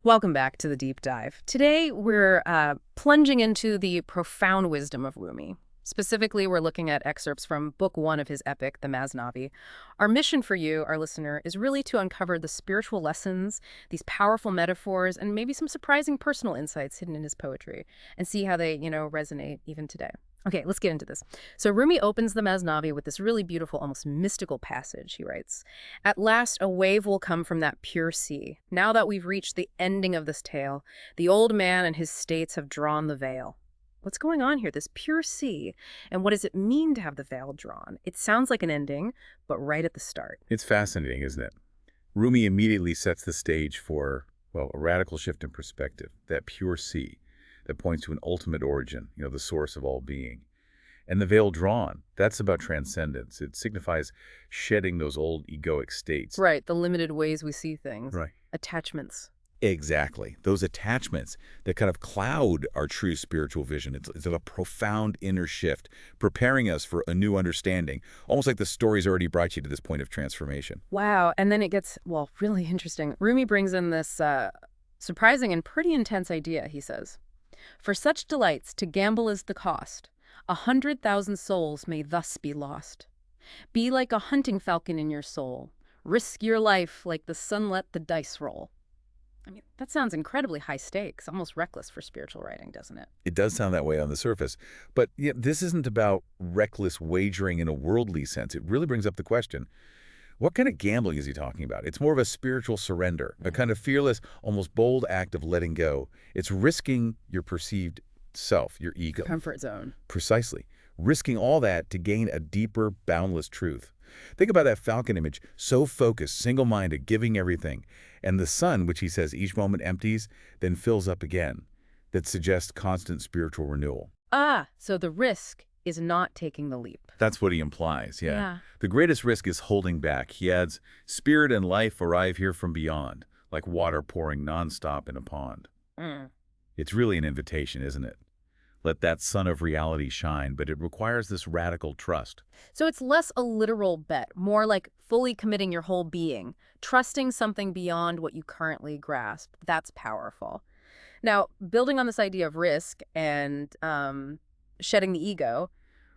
Welcome back to the deep dive. Today, we're plunging into the profound wisdom of Rumi. Specifically, we're looking at excerpts from Book 1 of his epic, the Masnavi. Our mission for you, our listener, is really to uncover the spiritual lessons, these powerful metaphors, and maybe some surprising personal insights hidden in his poetry, and see how they, resonate even today. Okay, let's get into this. So Rumi opens the Masnavi with this really beautiful, almost mystical passage. He writes, "At last a wave will come from that pure sea. Now that we've reached the ending of this tale, the old man and his states have drawn the veil." What's going on here? This pure sea. And what does it mean to have the veil drawn? It sounds like an ending, but right at the start. It's fascinating, isn't it? Rumi immediately sets the stage for, well, a radical shift in perspective, that pure sea that points to an ultimate origin, the source of all being. And the veil drawn, that's about transcendence. It signifies shedding those old egoic states. Right, the limited ways we see things. Right. Attachments. Exactly. Those attachments that kind of cloud our true spiritual vision. It's a profound inner shift, preparing us for a new understanding, almost like the story's already brought you to this point of transformation. Wow, and then it gets, really interesting. Rumi brings in this surprising and pretty intense idea, he says. "For such delights to gamble is the cost. 100,000 souls may thus be lost. Be like a hunting falcon in your soul. Risk your life like the sun let the dice roll." I mean, that sounds incredibly high stakes, almost reckless for spiritual writing, doesn't it? It does sound that way on the surface. But this isn't about reckless wagering in a worldly sense. It really brings up the question, what kind of gambling is he talking about? It's more of a spiritual surrender, a kind of fearless, almost bold act of letting go. It's risking your perceived self, your ego. Comfort zone. Precisely. Risking all that to gain a deeper, boundless truth. Think about that falcon image, so focused, single-minded, giving everything. And the sun, which he says each moment empties, then fills up again. That suggests constant spiritual renewal. So the risk is not taking the leap. That's what he implies, yeah. The greatest risk is holding back. He adds, "Spirit and life arrive here from beyond, like water pouring nonstop in a pond." It's really an invitation, isn't it? Let that sun of reality shine, but it requires this radical trust. So it's less a literal bet, more like fully committing your whole being, trusting something beyond what you currently grasp. That's powerful. Now, building on this idea of risk and shedding the ego,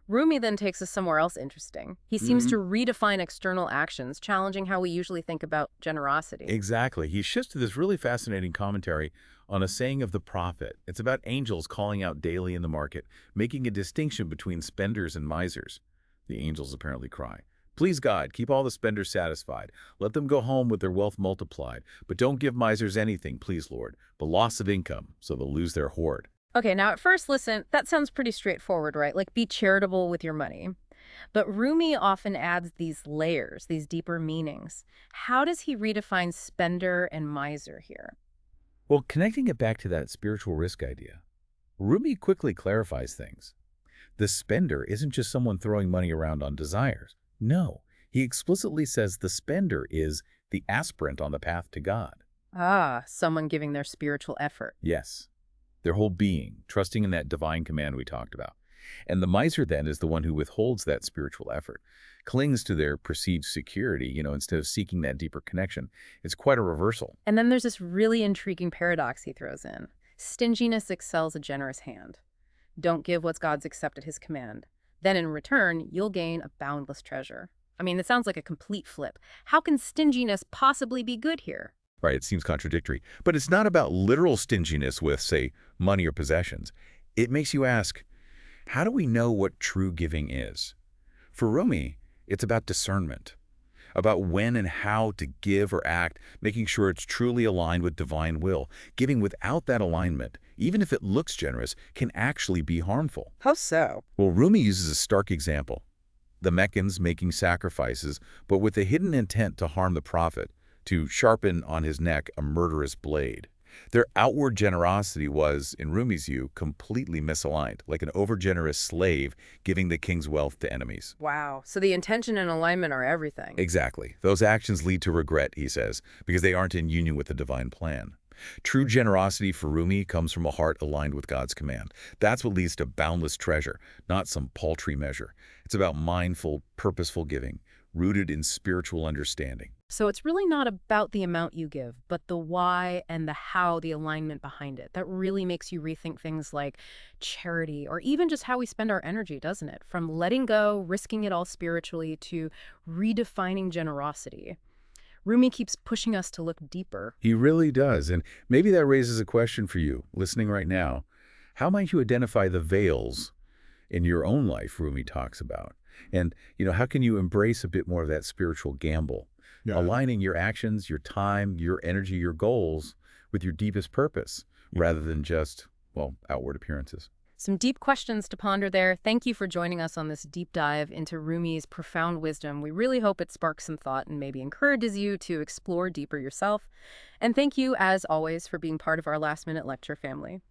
Rumi then takes us somewhere else interesting. He seems to redefine external actions, challenging how we usually think about generosity. Exactly. He shifts to this really fascinating commentary on a saying of the prophet. It's about angels calling out daily in the market, making a distinction between spenders and misers. The angels apparently cry, "Please God, keep all the spenders satisfied. Let them go home with their wealth multiplied. But don't give misers anything, please, Lord, but loss of income, so they'll lose their hoard." Okay, now at first listen, that sounds pretty straightforward, right? Like be charitable with your money. But Rumi often adds these layers, these deeper meanings. How does he redefine spender and miser here? Well, connecting it back to that spiritual risk idea, Rumi quickly clarifies things. The spender isn't just someone throwing money around on desires. No, he explicitly says the spender is the aspirant on the path to God. Someone giving their spiritual effort. Yes, their whole being, trusting in that divine command we talked about. And the miser then is the one who withholds that spiritual effort, clings to their perceived security, instead of seeking that deeper connection. It's quite a reversal. And then there's this really intriguing paradox he throws in. Stinginess excels a generous hand. Don't give what's God's except at his command. Then in return, you'll gain a boundless treasure. I mean, it sounds like a complete flip. How can stinginess possibly be good here? Right, it seems contradictory. But it's not about literal stinginess with, say, money or possessions. It makes you ask, how do we know what true giving is? For Rumi, it's about discernment, about when and how to give or act, making sure it's truly aligned with divine will. Giving without that alignment, even if it looks generous, can actually be harmful. How so? Well, Rumi uses a stark example. The Meccans making sacrifices, but with the hidden intent to harm the prophet, to sharpen on his neck a murderous blade. Their outward generosity was, in Rumi's view, completely misaligned, like an overgenerous slave giving the king's wealth to enemies. Wow. So the intention and alignment are everything. Exactly. Those actions lead to regret, he says, because they aren't in union with the divine plan. True generosity for Rumi comes from a heart aligned with God's command. That's what leads to boundless treasure, not some paltry measure. It's about mindful, purposeful giving, rooted in spiritual understanding. So it's really not about the amount you give, but the why and the how, the alignment behind it. That really makes you rethink things like charity or even just how we spend our energy, doesn't it? From letting go, risking it all spiritually, to redefining generosity. Rumi keeps pushing us to look deeper. He really does. And maybe that raises a question for you, listening right now. How might you identify the veils in your own life Rumi talks about? And, how can you embrace a bit more of that spiritual gamble? Yeah. Aligning your actions, your time, your energy, your goals with your deepest purpose, rather than just, well, outward appearances. Some deep questions to ponder there. Thank you for joining us on this deep dive into Rumi's profound wisdom. We really hope it sparks some thought and maybe encourages you to explore deeper yourself. And thank you, as always, for being part of our last-minute lecture family.